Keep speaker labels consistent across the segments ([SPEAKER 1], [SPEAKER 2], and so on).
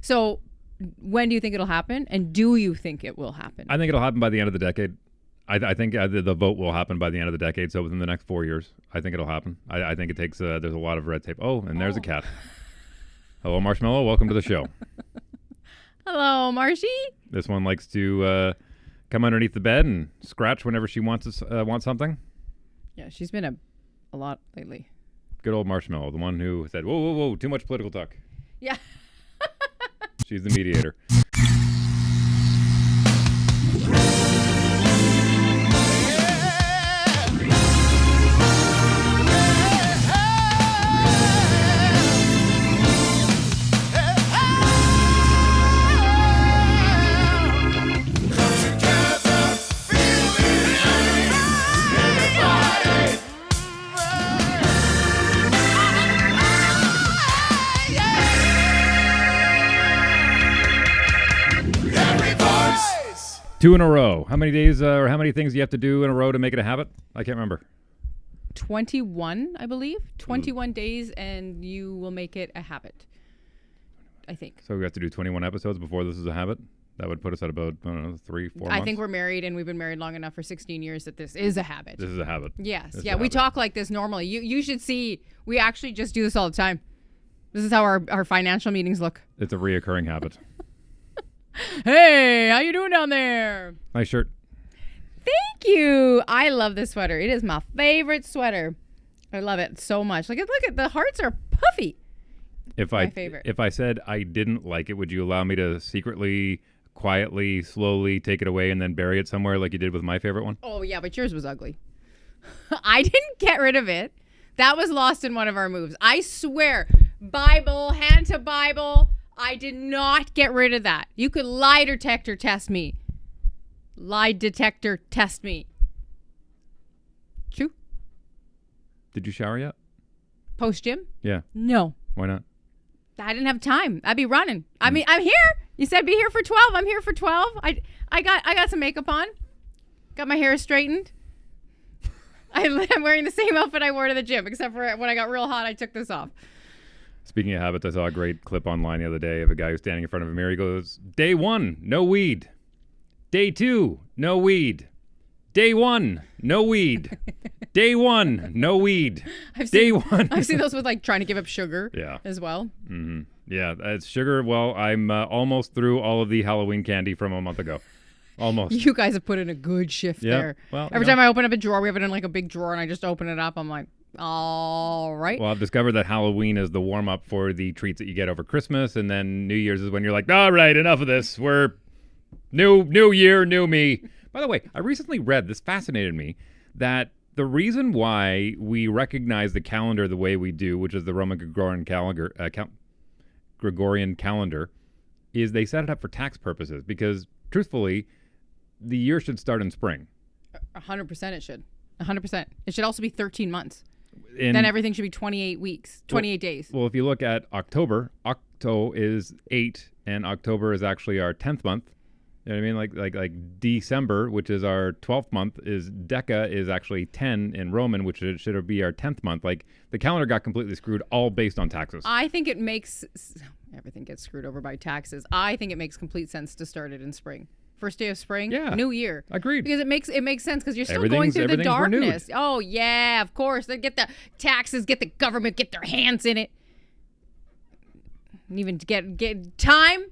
[SPEAKER 1] So when do you think it'll happen? And do you think it will happen?
[SPEAKER 2] I think it'll happen by the end of the decade. I think the vote will happen by the end of the decade. So within the next 4 years, I think it'll happen. I think it takes, there's a lot of red tape. Oh, and there's a cat. Hello, Marshmallow. Welcome to the show.
[SPEAKER 1] Hello, Marshy.
[SPEAKER 2] This one likes to come underneath the bed and scratch whenever she wants something.
[SPEAKER 1] Yeah, she's been a lot lately.
[SPEAKER 2] Good old Marshmallow, the one who said, whoa, whoa, whoa, too much political talk.
[SPEAKER 1] Yeah.
[SPEAKER 2] She's the mediator. Two in a row. How many days or how many things do you have to do in a row to make it a habit? I can't remember.
[SPEAKER 1] 21, I believe. 21 days and you will make it a habit, I think.
[SPEAKER 2] So we have to do 21 episodes before this is a habit? That would put us at about, I don't know, 3-4 months?
[SPEAKER 1] I think we're married and we've been married long enough for 16 years that this is a habit.
[SPEAKER 2] This is a habit.
[SPEAKER 1] Yes. Yeah, we talk like this normally. You should see, we actually just do this all the time. This is how our financial meetings look.
[SPEAKER 2] It's a reoccurring habit.
[SPEAKER 1] Hey, how you doing down there?
[SPEAKER 2] Nice shirt.
[SPEAKER 1] Thank you. I love this sweater. It is my favorite sweater. I love it so much. Look at the hearts are puffy. My favorite.
[SPEAKER 2] If I said I didn't like it, would you allow me to secretly, quietly, slowly take it away and then bury it somewhere like you did with my favorite one?
[SPEAKER 1] Oh, yeah, but yours was ugly. I didn't get rid of it. That was lost in one of our moves. I swear. Bible, hand to Bible. I did not get rid of that. You could lie detector test me. Lie detector test me. True?
[SPEAKER 2] Did you shower yet?
[SPEAKER 1] Post gym?
[SPEAKER 2] Yeah.
[SPEAKER 1] No.
[SPEAKER 2] Why not?
[SPEAKER 1] I didn't have time. I'd be running. I mean, I'm here. You said be here for 12. I'm here for 12. I got some makeup on. Got my hair straightened. I'm wearing the same outfit I wore to the gym, except for when I got real hot, I took this off.
[SPEAKER 2] Speaking of habits, I saw a great clip online the other day of a guy who's standing in front of a mirror. He goes, day 1, no weed. Day 2, no weed. Day 1, no weed. Day 1, no weed. I've
[SPEAKER 1] seen those with like trying to give up sugar as well.
[SPEAKER 2] Mm-hmm. Yeah, it's sugar. Well, I'm almost through all of the Halloween candy from a month ago. Almost.
[SPEAKER 1] You guys have put in a good shift there. Well, every time I open up a drawer, we have it in like a big drawer, and I just open it up. I'm like, all right.
[SPEAKER 2] Well, I've discovered that Halloween is the warm-up for the treats that you get over Christmas, and then New Year's is when you're like, all right, enough of this. We're new year, new me. By the way, I recently read, this fascinated me, that the reason why we recognize the calendar the way we do, which is the Roman Gregorian calendar, is they set it up for tax purposes, because truthfully, the year should start in spring.
[SPEAKER 1] 100% it should. 100%. It should also be 13 months. Then everything should be 28 weeks, 28 days.
[SPEAKER 2] Well, if you look at October, Octo is 8, and October is actually our 10th month. You know what I mean? Like December, which is our 12th month, is Deca is actually 10 in Roman, which should be our 10th month. Like, the calendar got completely screwed, all based on taxes.
[SPEAKER 1] I think it makes everything gets screwed over by taxes. I think it makes complete sense to start it in spring. First day of spring, new year.
[SPEAKER 2] Agreed.
[SPEAKER 1] Because it makes sense because you're still going through the darkness.
[SPEAKER 2] Renewed.
[SPEAKER 1] Oh, yeah, of course. They get the taxes, get the government, get their hands in it. And even to get time.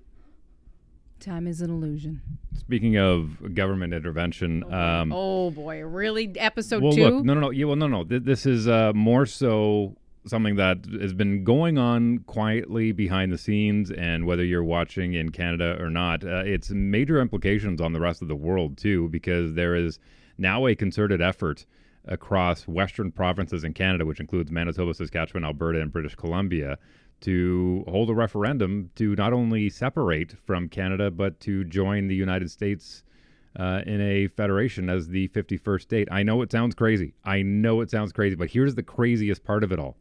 [SPEAKER 1] Time is an illusion.
[SPEAKER 2] Speaking of government intervention.
[SPEAKER 1] Oh, boy. Really? Episode 2?
[SPEAKER 2] Well, look, no. Yeah, well, no. This is more so something that has been going on quietly behind the scenes, and whether you're watching in Canada or not, it's major implications on the rest of the world too, because there is now a concerted effort across Western provinces in Canada, which includes Manitoba, Saskatchewan, Alberta, and British Columbia, to hold a referendum to not only separate from Canada, but to join the United States in a federation as the 51st state. I know it sounds crazy, but here's the craziest part of it all.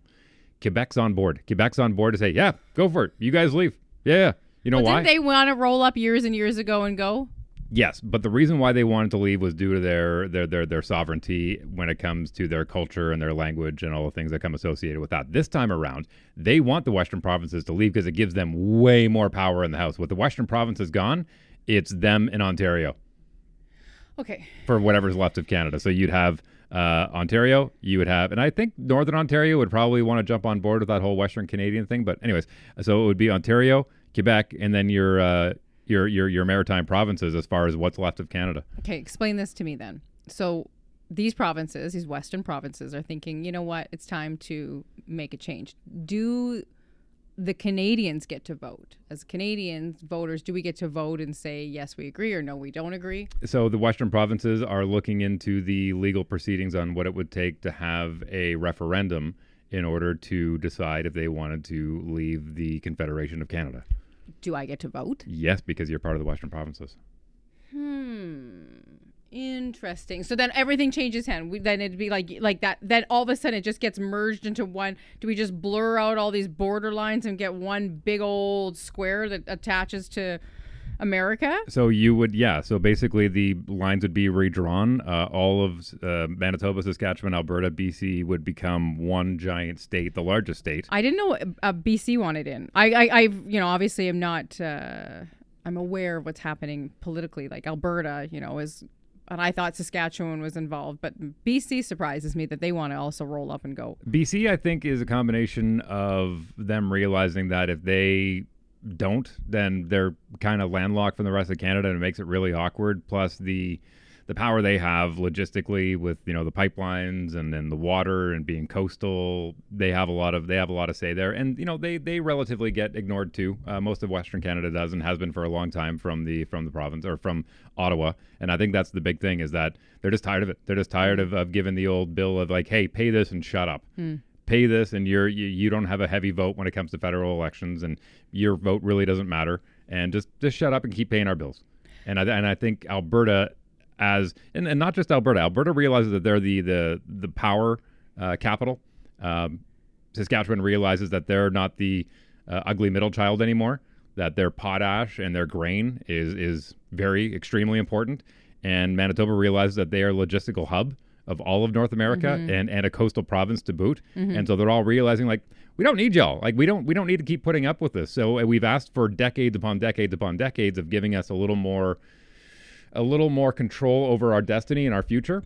[SPEAKER 2] Quebec's on board. Quebec's on board to say, yeah, go for it. You guys leave. Yeah. You know why?
[SPEAKER 1] Didn't they want to roll up years and years ago and go?
[SPEAKER 2] Yes, but the reason why they wanted to leave was due to their sovereignty when it comes to their culture and their language and all the things that come associated with that. This time around, they want the Western provinces to leave because it gives them way more power in the House. With the Western provinces gone, it's them in Ontario.
[SPEAKER 1] Okay.
[SPEAKER 2] For whatever's left of Canada. So you'd have Ontario, you would have, and I think Northern Ontario would probably want to jump on board with that whole Western Canadian thing. But anyways, so it would be Ontario, Quebec, and then your maritime provinces as far as what's left of Canada.
[SPEAKER 1] Okay, explain this to me then. So these provinces, these Western provinces, are thinking, you know what, it's time to make a change. Do the Canadians get to vote? As Canadian voters, do we get to vote and say, yes, we agree, or no, we don't agree?
[SPEAKER 2] So the Western provinces are looking into the legal proceedings on what it would take to have a referendum in order to decide if they wanted to leave the Confederation of Canada.
[SPEAKER 1] Do I get to vote?
[SPEAKER 2] Yes, because you're part of the Western provinces.
[SPEAKER 1] Interesting. So then everything changes hand. Then it'd be like that. Then all of a sudden it just gets merged into one. Do we just blur out all these border lines and get one big old square that attaches to America?
[SPEAKER 2] So you would, yeah. So basically the lines would be redrawn. All of Manitoba, Saskatchewan, Alberta, BC would become one giant state, the largest state.
[SPEAKER 1] I didn't know BC wanted in. I obviously am not. I'm aware of what's happening politically. Like Alberta, is. And I thought Saskatchewan was involved, but BC surprises me that they want to also roll up and go.
[SPEAKER 2] BC, I think, is a combination of them realizing that if they don't, then they're kind of landlocked from the rest of Canada, and it makes it really awkward. Plus the power they have logistically with the pipelines and then the water and being coastal, they have a lot of say there. And they relatively get ignored too. Most of Western Canada does and has been for a long time from the province or from Ottawa. And I think that's the big thing, is that they're just tired of it. They're just tired of giving the old bill of like, hey, pay this and shut up. Pay this and you don't have a heavy vote when it comes to federal elections, and your vote really doesn't matter. And just shut up and keep paying our bills. And I think Alberta, and not just Alberta realizes that they're the power capital. Saskatchewan realizes that they're not the ugly middle child anymore, that their potash and their grain is very extremely important. And Manitoba realizes that they are a logistical hub of all of North America, and a coastal province to boot. And so they're all realizing, like, we don't need y'all. Like, we don't need to keep putting up with this. So we've asked for decades upon decades upon decades of giving us a little more control over our destiny and our future,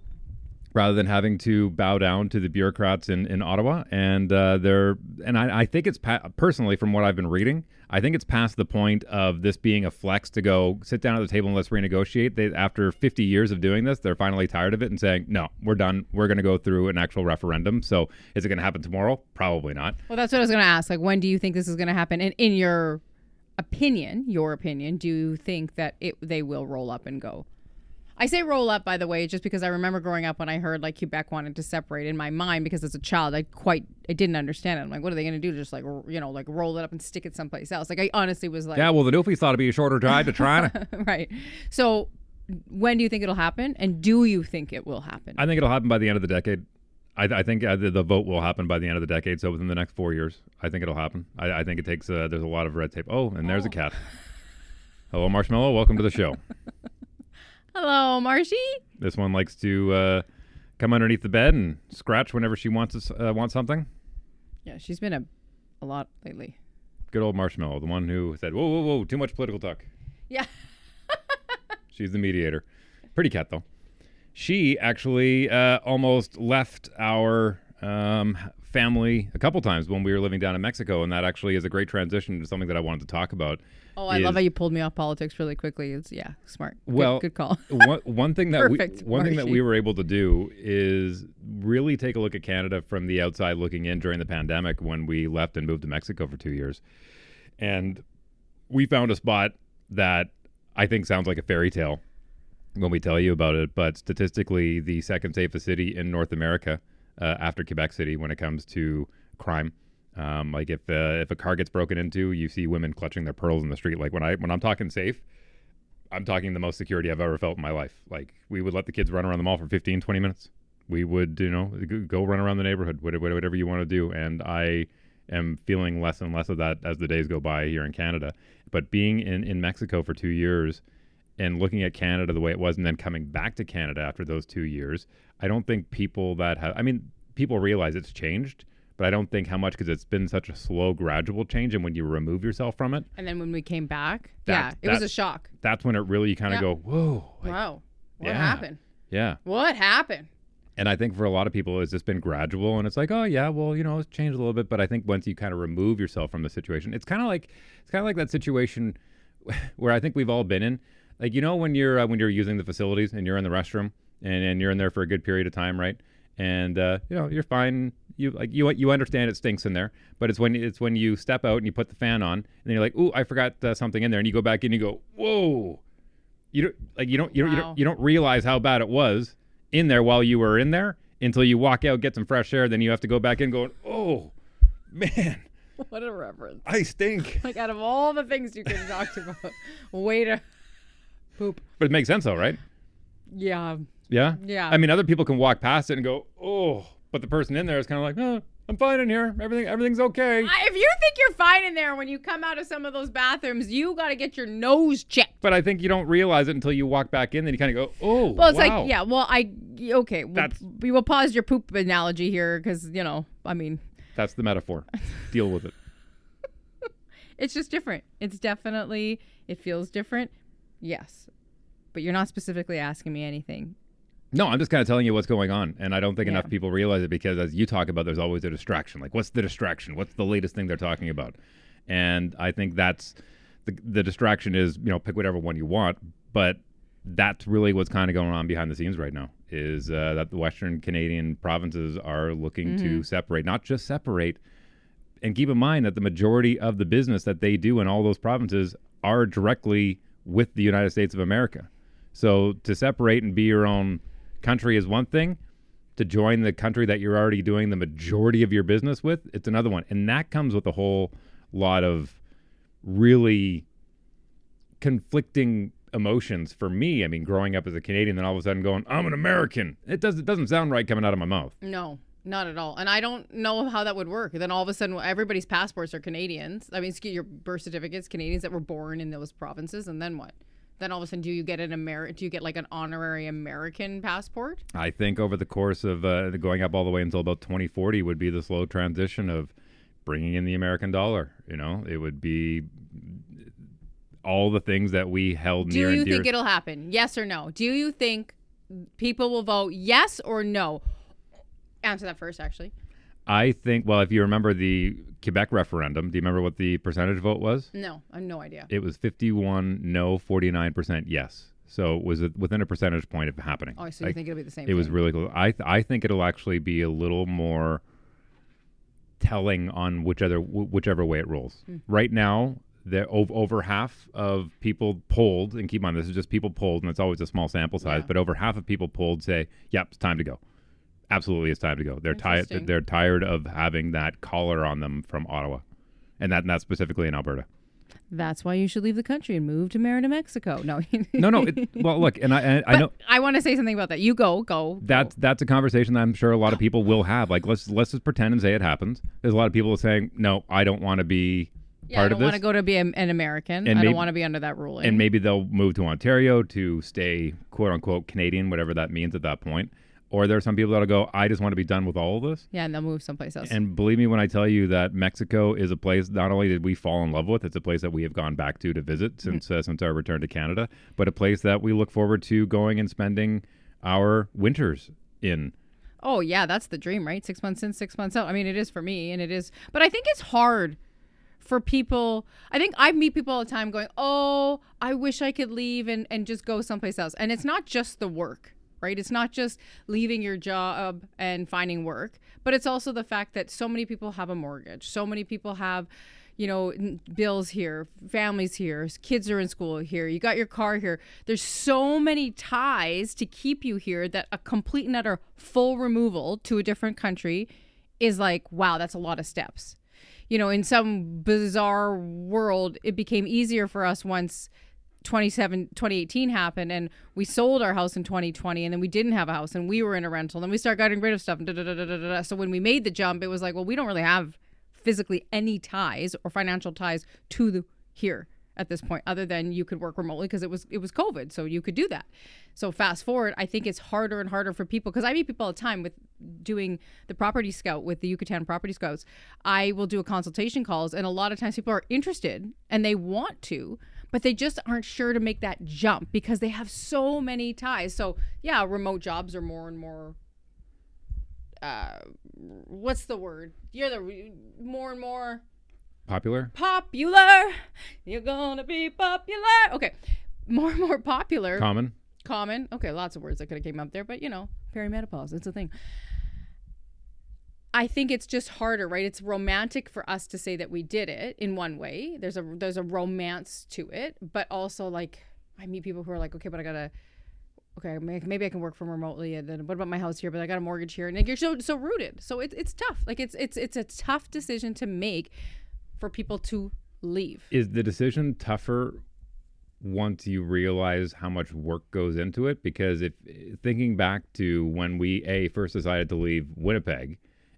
[SPEAKER 2] rather than having to bow down to the bureaucrats in Ottawa. And I think it's personally, from what I've been reading, I think it's past the point of this being a flex to go sit down at the table and let's renegotiate. After 50 years of doing this, they're finally tired of it and saying, no, we're done. We're going to go through an actual referendum. So is it going to happen tomorrow? Probably not.
[SPEAKER 1] Well, that's what I was going to ask. Like, when do you think this is going to happen? And in your opinion, do you think that they will roll up and go? I say roll up, by the way, just because I remember growing up when I heard like Quebec wanted to separate. In my mind, because as a child, I didn't understand it. I'm like, what are they going to do? Just like roll it up and stick it someplace else? Like, I honestly was like,
[SPEAKER 2] yeah, well, the Newfies thought it'd be a shorter drive to Toronto.
[SPEAKER 1] Right. So when do you think it'll happen? And do you think it will happen?
[SPEAKER 2] I think it'll happen by the end of the decade. I think the vote will happen by the end of the decade. So within the next 4 years, I think it'll happen. I think it takes, there's a lot of red tape. Oh, and there's a cat. Hello, Marshmallow. Welcome to the show.
[SPEAKER 1] Hello, Marshy.
[SPEAKER 2] This one likes to come underneath the bed and scratch whenever she wants something.
[SPEAKER 1] Yeah, she's been a lot lately.
[SPEAKER 2] Good old Marshmallow, the one who said, whoa, whoa, whoa, too much political talk.
[SPEAKER 1] Yeah.
[SPEAKER 2] She's the mediator. Pretty cat, though. She actually almost left our family a couple times when we were living down in Mexico, and that actually is a great transition to something that I wanted to talk about.
[SPEAKER 1] Oh, I love how you pulled me off politics really quickly. It's smart. Good call.
[SPEAKER 2] one thing that we were able to do is really take a look at Canada from the outside looking in during the pandemic when we left and moved to Mexico for 2 years. And we found a spot that I think sounds like a fairy tale when we tell you about it, but statistically the second safest city in North America after Quebec City when it comes to crime. Like if a car gets broken into, you see women clutching their pearls in the street. Like when I'm talking safe, I'm talking the most security I've ever felt in my life. Like we would let the kids run around the mall for 15, 20 minutes. We would, go run around the neighborhood, whatever you want to do. And I am feeling less and less of that as the days go by here in Canada. But being in Mexico for 2 years, and looking at Canada the way it was and then coming back to Canada after those 2 years, I don't think people that have, I mean, people realize it's changed, but I don't think how much, because it's been such a slow, gradual change. And when you remove yourself from it.
[SPEAKER 1] And then when we came back, it was a shock.
[SPEAKER 2] That's when it really, you kind of go, whoa. Like,
[SPEAKER 1] wow. What happened?
[SPEAKER 2] Yeah.
[SPEAKER 1] What happened?
[SPEAKER 2] And I think for a lot of people, it's just been gradual, and it's like, oh yeah, well, you know, it's changed a little bit. But I think once you kind of remove yourself from the situation, it's kind of like that situation where I think we've all been in. Like, you know, when you're using the facilities and you're in the restroom and you're in there for a good period of time, right? And you know, you're fine. You understand it stinks in there, but it's when you step out and you put the fan on, and then you're like, ooh, I forgot something in there, and you go back in and you go, whoa. You don't realize how bad it was in there while you were in there until you walk out, get some fresh air, then you have to go back in going, oh, man.
[SPEAKER 1] What a reference.
[SPEAKER 2] I stink.
[SPEAKER 1] Like, out of all the things you could talk about, way to poop.
[SPEAKER 2] But it makes sense though, right?
[SPEAKER 1] Yeah.
[SPEAKER 2] Yeah?
[SPEAKER 1] Yeah.
[SPEAKER 2] I mean, other people can walk past it and go, oh, but the person in there is kind of like, oh, I'm fine in here. Everything's okay.
[SPEAKER 1] If you think you're fine in there when you come out of some of those bathrooms, you got to get your nose checked.
[SPEAKER 2] But I think you don't realize it until you walk back in. Then you kind of go, oh,
[SPEAKER 1] well, it's
[SPEAKER 2] wow.
[SPEAKER 1] like, yeah, well, okay. We will pause your poop analogy here because, you know, I mean.
[SPEAKER 2] That's the metaphor. Deal with it.
[SPEAKER 1] It's just different. It's definitely, it feels different. Yes. But you're not specifically asking me anything.
[SPEAKER 2] No, I'm just kind of telling you what's going on. And I don't think enough people realize it because as you talk about, there's always a distraction. Like, what's the distraction? What's the latest thing they're talking about? And I think that's the distraction is, you know, pick whatever one you want. But that's really what's kind of going on behind the scenes right now is that the Western Canadian provinces are looking to separate, not just separate. And keep in mind that the majority of the business that they do in all those provinces are directly with the United States of America. So to separate and be your own country is one thing. To join the country that you're already doing the majority of your business with, it's another one. And that comes with a whole lot of really conflicting emotions for me. I mean, growing up as a Canadian, then all of a sudden going, I'm an American. It doesn't sound right coming out of my mouth.
[SPEAKER 1] No, not at all. And I don't know how that would work. Then all of a sudden, everybody's passports are Canadians. I mean, your birth certificates, Canadians that were born in those provinces. And then what? Then all of a sudden, do you get like an honorary American passport?
[SPEAKER 2] I think over the course of going up all the way until about 2040 would be the slow transition of bringing in the American dollar. You know, it would be all the things that we held near and dear.
[SPEAKER 1] Do you think it'll happen? Yes or no? Do you think people will vote yes or no? Answer that first, actually.
[SPEAKER 2] I think, well, if you remember the Quebec referendum, do you remember what the percentage vote was?
[SPEAKER 1] No, I have no idea.
[SPEAKER 2] It was 51 no, 49% yes. So it was within a percentage point of happening.
[SPEAKER 1] Oh, so you think it'll be the same
[SPEAKER 2] It
[SPEAKER 1] thing?
[SPEAKER 2] was really cool. I think it'll actually be a little more telling on whichever way it rolls. Right now, over half of people polled, and keep in mind, this is just people polled, and it's always a small sample size, but over half of people polled say, yep, it's time to go. Absolutely, it's time to go. They're tired. They're tired of having that collar on them from Ottawa, and that's specifically in Alberta.
[SPEAKER 1] That's why you should leave the country and move to Mérida, Mexico. No,
[SPEAKER 2] no. Well, look, and I know
[SPEAKER 1] I want to say something about that. You go.
[SPEAKER 2] That's a conversation that I'm sure a lot of people will have. Like, let's just pretend and say it happens. There's a lot of people saying, no, I don't want to be part of this. I don't want to
[SPEAKER 1] go to be an American. And I don't want to be under that ruling.
[SPEAKER 2] And maybe they'll move to Ontario to stay, quote unquote, Canadian, whatever that means at that point. Or there are some people that'll go, I just want to be done with all of this.
[SPEAKER 1] Yeah, and they'll move someplace else.
[SPEAKER 2] And believe me when I tell you that Mexico is a place not only did we fall in love with, it's a place that we have gone back to visit since our return to Canada, but a place that we look forward to going and spending our winters in.
[SPEAKER 1] Oh, yeah, that's the dream, right? 6 months in, 6 months out. I mean, it is for me, and it is. But I think it's hard for people. I think I meet people all the time going, oh, I wish I could leave and just go someplace else. And it's not just the work. Right? It's not just leaving your job and finding work, but it's also the fact that so many people have a mortgage. So many people have, bills here, families here, kids are in school here. You got your car here. There's so many ties to keep you here that a complete and utter full removal to a different country is like, wow, that's a lot of steps. In some bizarre world, it became easier for us once 2018 happened and we sold our house in 2020 and then we didn't have a house and we were in a rental and then we started getting rid of stuff. So when we made the jump, it was like, well, we don't really have physically any ties or financial ties to here. at this point, other than you could work remotely because it was COVID, so you could do that. So fast forward, I think it's harder and harder for people, because I meet people all the time with doing the property scout with the Yucatan Property Scouts. I will do a consultation calls, and a lot of times people are interested and they want to, but they just aren't sure to make that jump because they have so many ties. So yeah, remote jobs are more and more, what's the word? You're the more and more
[SPEAKER 2] Popular.
[SPEAKER 1] You're gonna be popular. Okay, more and more popular.
[SPEAKER 2] Common.
[SPEAKER 1] Okay, lots of words that could have came up there, but perimenopause, it's a thing. I think it's just harder, right? It's romantic for us to say that we did it in one way. There's a romance to it, but also like I meet people who are like, okay, but maybe I can work from remotely, and then what about my house here? But I got a mortgage here, and like, you're so rooted. So it's tough. Like it's a tough decision to make for people to leave. Is the decision tougher once you realize how much work goes into it? Because if thinking back to when we first decided to leave Winnipeg,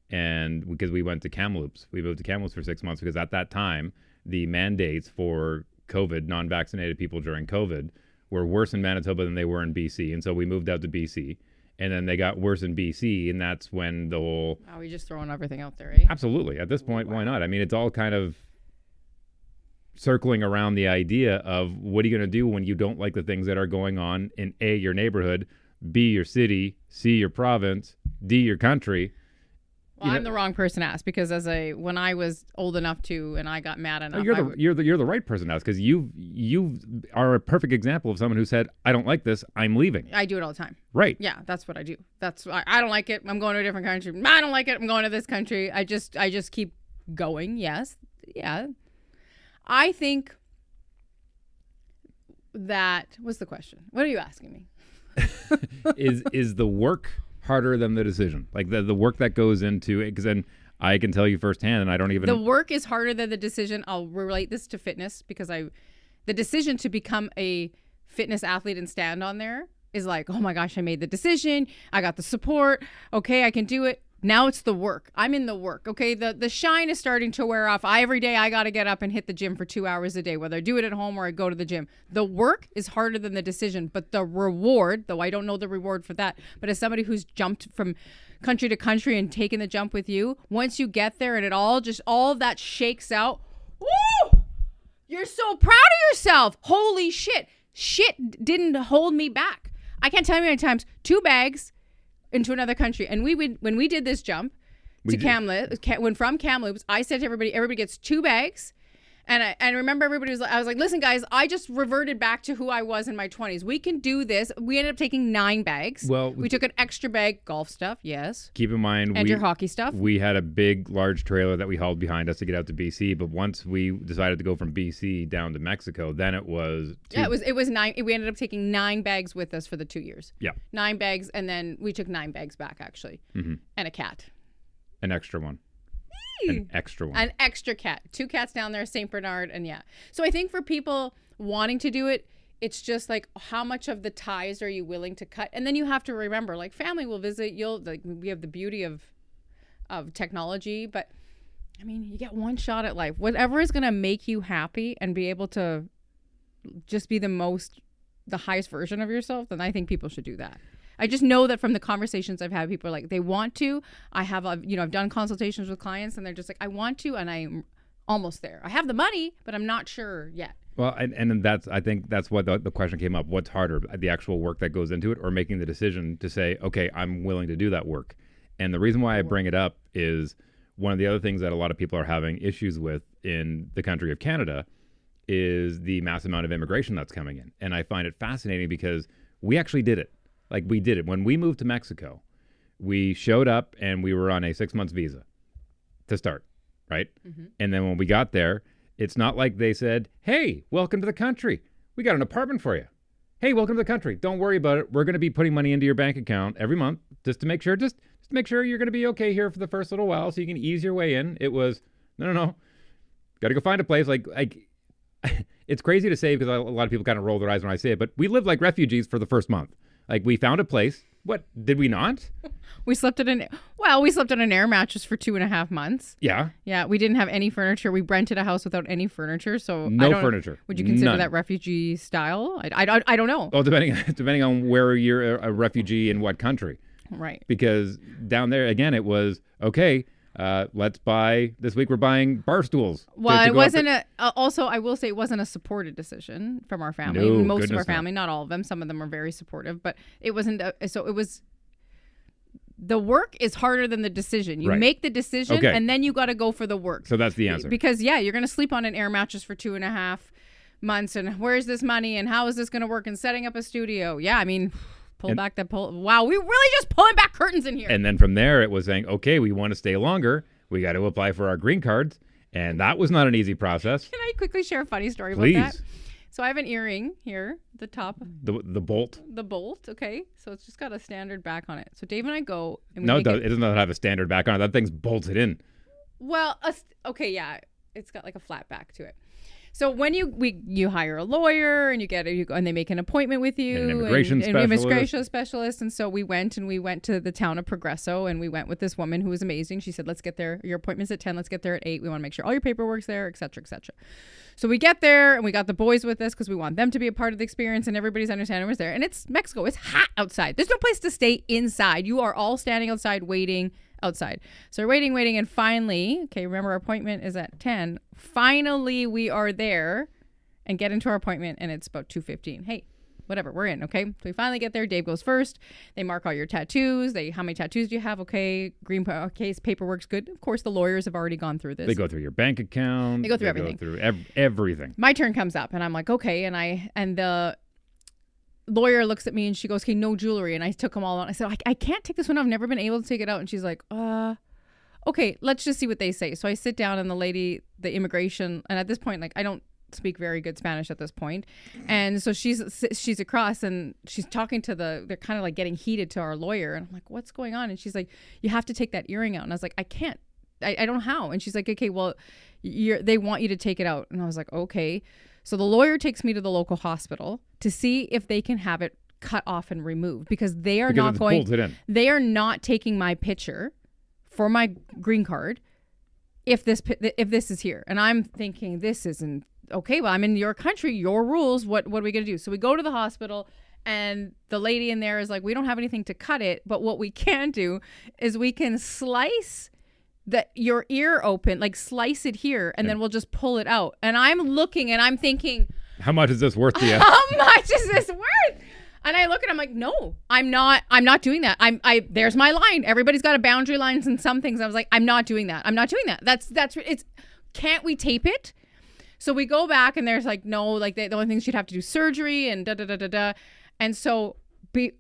[SPEAKER 1] and because we went to Kamloops, we moved to Kamloops for 6 months because at that time the mandates for COVID, non-vaccinated people during COVID, were worse in Manitoba than they were in BC, and so we moved out to BC. And then they got worse in BC, and that's when the whole... Oh, we're just throwing everything out there, eh? Absolutely. At this point, why not? I mean, it's all kind of circling around the idea of what are you going to do when you don't like the things that are going on in A, your neighborhood, B, your city, C, your province, D, your country. Well, I'm the wrong person to ask, because when I was old enough to, and I got mad enough. You're the right person to ask, because you are a perfect example of someone who said, I don't like this, I'm leaving. I do it all the time. Right. Yeah, that's what I do. I don't like it, I'm going to a different country. I don't like it, I'm going to this country. I just keep going. Yes. Yeah. I think that, what's the question? What are you asking me? Is the work harder than the decision? Like the work that goes into it, because then I can tell you firsthand, and I don't even... The work is harder than the decision. I'll relate this to fitness, because the decision to become a fitness athlete and stand on there is like, oh my gosh, I made the decision. I got the support. Okay, I can do it. Now it's the work. I'm in the work. Okay, the shine is starting to wear off. Every day I got to get up and hit the gym for 2 hours a day, whether I do it at home or I go to the gym. The work is harder than the decision, but the reward, though I don't know the reward for that, but as somebody who's jumped from country to country and taken the jump with you, once you get there and all of that shakes out, woo! You're so proud of yourself. Holy shit. Shit didn't hold me back. I can't tell you how many times 2 bags into another country. And when we did this jump to Kamloops, when from Kamloops, I said to everybody gets 2 bags. And I remember I was like, listen guys, I just reverted back to who I was in my 20s. We can do this. We ended up taking 9 bags. Well, we took an extra bag, golf stuff, yes. Keep in mind, and your hockey stuff. We had a big, large trailer that we hauled behind us to get out to BC. But once we decided to go from BC down to Mexico, then it was 2. Yeah, it was 9. We ended up taking 9 bags with us for the 2 years. Yeah. 9 bags, and then we took 9 bags back, actually. Mm-hmm. And a cat. An extra one. An extra one. An extra cat. 2 cats down there, St. Bernard, and yeah. So I think for people wanting to do it, it's just like, how much of the ties are you willing to cut? And then you have to remember, like, family will visit. We have the beauty of technology, but I mean, you get one shot at life. Whatever is going to make you happy and be able to just be the highest version of yourself, then I think people should do that. I just know that from the conversations I've had, people are like, they want to. I've done consultations with clients, and they're just like, I want to, and I'm almost there. I have the money, but I'm not sure yet. Well, and I think that's what the question came up. What's harder, the actual work that goes into it, or making the decision to say, okay, I'm willing to do that work? And the reason why I bring it up is one of the other things that a lot of people are having issues with in the country of Canada is the mass amount of immigration that's coming in. And I find it fascinating because we actually did it. Like, we did it. When we moved to Mexico, we showed up and we were on a 6-month visa to start, right? Mm-hmm. And then when we got there, it's not like they said, hey, welcome to the country. We got an apartment for you. Hey, welcome to the country. Don't worry about it. We're going to be putting money into your bank account every month just to make sure you're going to be okay here for the first little while so you can ease your way in. It was, no. Got to go find a place. Like it's crazy to say because a lot of people kind of roll their eyes when I say it, but we lived like refugees for the first month. Like, we found a place
[SPEAKER 2] What? Did we not?
[SPEAKER 1] We slept on an air mattress for 2.5 months.
[SPEAKER 2] Yeah.
[SPEAKER 1] Yeah, we didn't have any furniture. We rented a house without any furniture. So
[SPEAKER 2] No furniture.
[SPEAKER 1] Would you consider
[SPEAKER 2] None.
[SPEAKER 1] that refugee style? I don't know.
[SPEAKER 2] Well, depending on where you're a refugee in what country.
[SPEAKER 1] Right.
[SPEAKER 2] Because down there, again, it was, okay, let's buy, this week we're buying bar stools.
[SPEAKER 1] Well, it wasn't also, I will say it wasn't a supported decision from our family.
[SPEAKER 2] No,
[SPEAKER 1] Most of our
[SPEAKER 2] goodness no.
[SPEAKER 1] family, not all of them. Some of them are very supportive, but it wasn't, so it was, the work is harder than the decision. You
[SPEAKER 2] Right.
[SPEAKER 1] make the decision
[SPEAKER 2] Okay.
[SPEAKER 1] and then you got to go for the work.
[SPEAKER 2] So that's the answer.
[SPEAKER 1] Because, yeah, you're going to sleep on an air mattress for 2.5 months. And where's this money? And how is this going to work? And setting up a studio. Yeah, I mean, wow, we really just pulling back curtains in here.
[SPEAKER 2] And then from there, it was saying, okay, we want to stay longer. We got to apply for our green cards. And that was not an easy process.
[SPEAKER 1] Can I quickly share a funny story
[SPEAKER 2] Please.
[SPEAKER 1] about that? So I have an earring here, the top.
[SPEAKER 2] The bolt.
[SPEAKER 1] The bolt, okay. So it's just got a standard back on it. So Dave and I go. And we
[SPEAKER 2] No,
[SPEAKER 1] make
[SPEAKER 2] it does not have a standard back on it. That thing's bolted in.
[SPEAKER 1] Well, okay, yeah. It's got like a flat back to it. So when you hire a lawyer and and they make an appointment with you,
[SPEAKER 2] An immigration
[SPEAKER 1] specialist, and so we went to the town of Progresso, and we went with this woman who was amazing. She said, "Let's get there. Your appointment's at 10. Let's get there at 8. We want to make sure all your paperwork's there, et cetera, et cetera." So we get there, and we got the boys with us because we want them to be a part of the experience, and everybody's understanding was there. And it's Mexico. It's hot outside. There's no place to stay inside. You are all standing outside waiting outside. So we're waiting, and finally, okay, remember our appointment is at 10. Finally, we are there and get into our appointment, and it's about 2:15. Hey, whatever, we're in, okay? So we finally get there. Dave goes first. They mark all your tattoos. How many tattoos do you have? Okay, green case, paperwork's good. Of course, the lawyers have already gone through this.
[SPEAKER 2] They go through your bank account.
[SPEAKER 1] They go through everything.
[SPEAKER 2] Go through everything.
[SPEAKER 1] My turn comes up, and I'm like, okay, and the lawyer looks at me and she goes, okay, no jewelry. And I took them all out. I said, I can't take this one. I've never been able to take it out. And she's like, okay, let's just see what they say. So I sit down, and the lady, the immigration, and at this point, like, I don't speak very good Spanish at this point. And so she's across, and she's talking to they're kind of like getting heated to our lawyer. And I'm like, what's going on? And she's like, you have to take that earring out. And I was like, I can't. I don't know how. And she's like, okay, well, they want you to take it out. And I was like, okay. So the lawyer takes me to the local hospital to see if they can have it cut off and removed, because they are they are not taking my picture for my green card if this is here. And I'm thinking, this isn't okay. Well, I'm in your country, your rules. What are we going to do? So we go to the hospital, and the lady in there is like, we don't have anything to cut it, but what we can do is we can slice your ear open, like slice it here, and then we'll just pull it out. And I'm looking and I'm thinking,
[SPEAKER 2] how much is this worth to you?
[SPEAKER 1] How much is this worth? And I look and I'm like, no, I'm not doing that. There's my line. Everybody's got a boundary lines and some things. I was like, I'm not doing that. Can't we tape it? So we go back, and there's like, no, like the only thing she'd have to do surgery and da. And so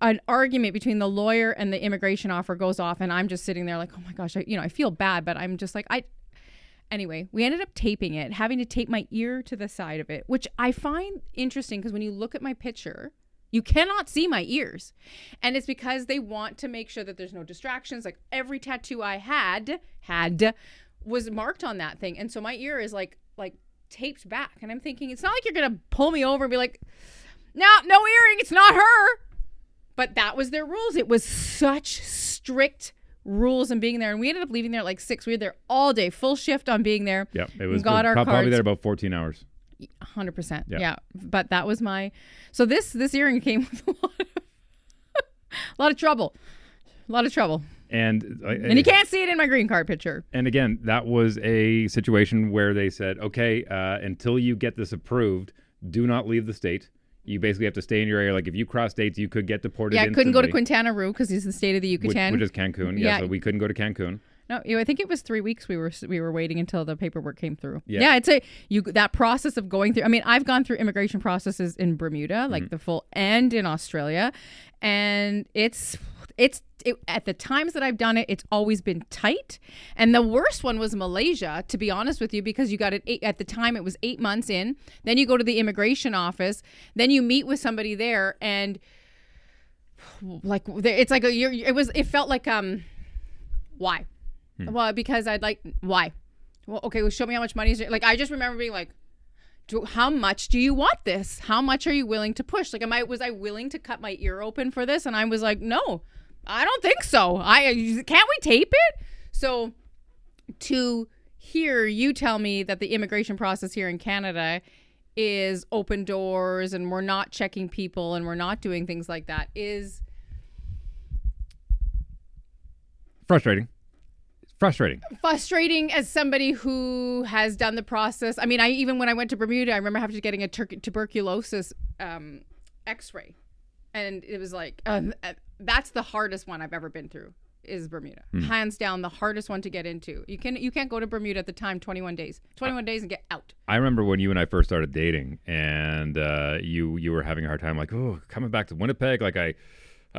[SPEAKER 1] an argument between the lawyer and the immigration officer goes off, and I'm just sitting there like, oh my gosh, I feel bad, but I'm just like, anyway, we ended up taping it, having to tape my ear to the side of it, which I find interesting because when you look at my picture, you cannot see my ears. And it's because they want to make sure that there's no distractions. Like every tattoo I had was marked on that thing. And so my ear is like taped back. And I'm thinking, it's not like you're going to pull me over and be like, no earring, it's not her. But that was their rules. It was such strict rules and being there. And we ended up leaving there at like 6. We were there all day, full shift on being there.
[SPEAKER 2] Yeah, it was
[SPEAKER 1] got our
[SPEAKER 2] probably
[SPEAKER 1] cards.
[SPEAKER 2] there about 14 hours.
[SPEAKER 1] 100%. Yeah. But that was so this earring came with a lot of trouble. And you can't see it in my green card picture.
[SPEAKER 2] And again, that was a situation where they said, okay, until you get this approved, do not leave the state. You basically have to stay in your area. Like if you cross states, you could get deported. Yeah,
[SPEAKER 1] I couldn't go to Quintana Roo because it's the state of the Yucatan,
[SPEAKER 2] which is Cancun. Yeah, so we couldn't go to Cancun.
[SPEAKER 1] No, I think it was 3 weeks we were waiting until the paperwork came through. Yeah, I'd say that process of going through. I mean, I've gone through immigration processes in Bermuda, like the full, and in Australia, and it's at the times that I've done it, it's always been tight. And the worst one was Malaysia, to be honest with you, because you got it at the time it was 8 months in. Then you go to the immigration office, then you meet with somebody there, and like it's like it felt like why? Well, because why? Well, okay, well, show me how much money is it. Like I just remember being like, how much do you want this? How much are you willing to push? Like, was I willing to cut my ear open for this? And I was like, no, I don't think so. Can't we tape it? So to hear you tell me that the immigration process here in Canada is open doors and we're not checking people and we're not doing things like that is
[SPEAKER 2] frustrating
[SPEAKER 1] as somebody who has done the process. I mean, even when I went to Bermuda, I remember having to getting a tuberculosis x-ray, and it was like that's the hardest one I've ever been through is Bermuda. Hands down the hardest one to get into. You can't go to Bermuda at the time 21 days and get out.
[SPEAKER 2] I remember when you and I first started dating, and you were having a hard time, like, oh, coming back to Winnipeg, like I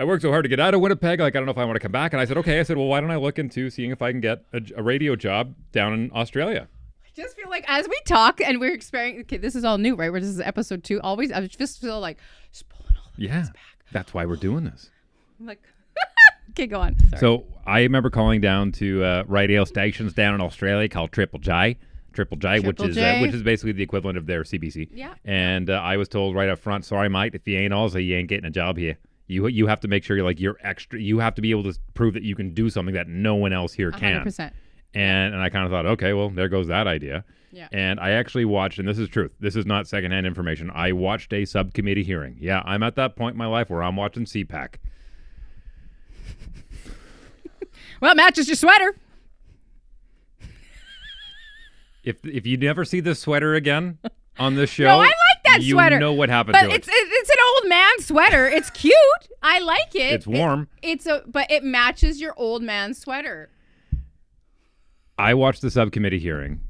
[SPEAKER 2] worked so hard to get out of Winnipeg. Like, I don't know if I want to come back. And I said, okay. I said, well, why don't I look into seeing if I can get a radio job down in Australia?
[SPEAKER 1] I just feel like as we talk and we're experiencing, okay, this is all new, right? Where this is episode 2. Always, I just feel like just pulling all the things back.
[SPEAKER 2] That's why we're doing this.
[SPEAKER 1] I'm like, okay, go on. Sorry.
[SPEAKER 2] So I remember calling down to radio stations down in Australia called Triple J, which is basically the equivalent of their CBC.
[SPEAKER 1] Yeah.
[SPEAKER 2] And I was told right up front, sorry, mate, if you ain't Aussie, you ain't getting a job here. You have to make sure you're extra. You have to be able to prove that you can do something that no one else here can.
[SPEAKER 1] 100%.
[SPEAKER 2] And I kind of thought, okay, well, there goes that idea.
[SPEAKER 1] Yeah.
[SPEAKER 2] And I actually watched, and this is truth. This is not secondhand information. I watched a subcommittee hearing. Yeah, I'm at that point in my life where I'm watching CPAC.
[SPEAKER 1] Well, it matches your sweater.
[SPEAKER 2] If you never see this sweater again on this show,
[SPEAKER 1] no, I like that sweater.
[SPEAKER 2] You know what happened
[SPEAKER 1] but
[SPEAKER 2] to it.
[SPEAKER 1] It's an old man sweater. It's cute. I like it.
[SPEAKER 2] It's warm.
[SPEAKER 1] But it matches your old man sweater.
[SPEAKER 2] I watched the subcommittee hearing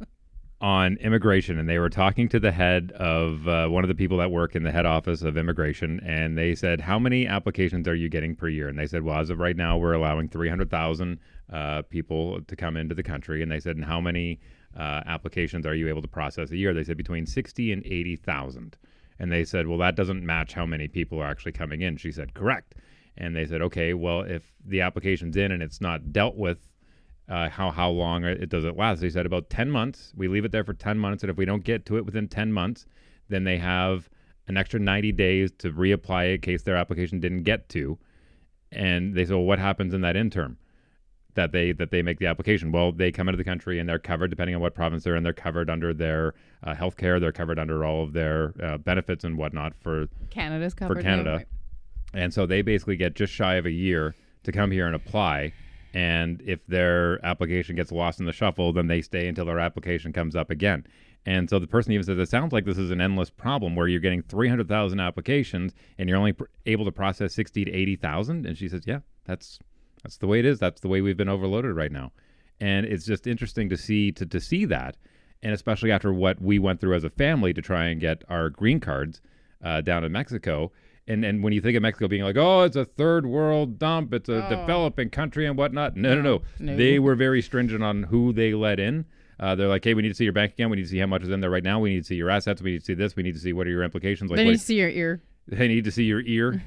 [SPEAKER 2] on immigration, and they were talking to the head of one of the people that work in the head office of immigration, and they said, how many applications are you getting per year? And they said, well, as of right now, we're allowing 300,000 people to come into the country. And they said, and how many applications are you able to process a year? They said between 60 and 80,000. And they said, well, that doesn't match how many people are actually coming in. She said, correct. And they said, okay, well, if the application's in and it's not dealt with, how long does it last? They said about 10 months. We leave it there for 10 months. And if we don't get to it within 10 months, then they have an extra 90 days to reapply it in case their application didn't get to. And they said, well, what happens in that interim that they make the application? Well, they come into the country and they're covered depending on what province they're in. They're covered under their health care. They're covered under all of their benefits and whatnot for
[SPEAKER 1] Canada's covered.
[SPEAKER 2] For Canada.
[SPEAKER 1] Now, right?
[SPEAKER 2] And so they basically get just shy of a year to come here and apply. And if their application gets lost in the shuffle, then they stay until their application comes up again. And so the person even says, it sounds like this is an endless problem where you're getting 300,000 applications and you're only able to process 60 to 80,000. And she says, yeah, that's the way it is. That's the way we've been overloaded right now. And it's just interesting to see that. And especially after what we went through as a family to try and get our green cards down in Mexico. And when you think of Mexico being like, oh, it's a third world dump, it's a developing country and whatnot. No. They were very stringent on who they let in. They're like, hey, we need to see your bank account. We need to see how much is in there right now. We need to see your assets. We need to see this. We need to see what are your implications. Like,
[SPEAKER 1] they need to see your ear.
[SPEAKER 2] They need to see your ear.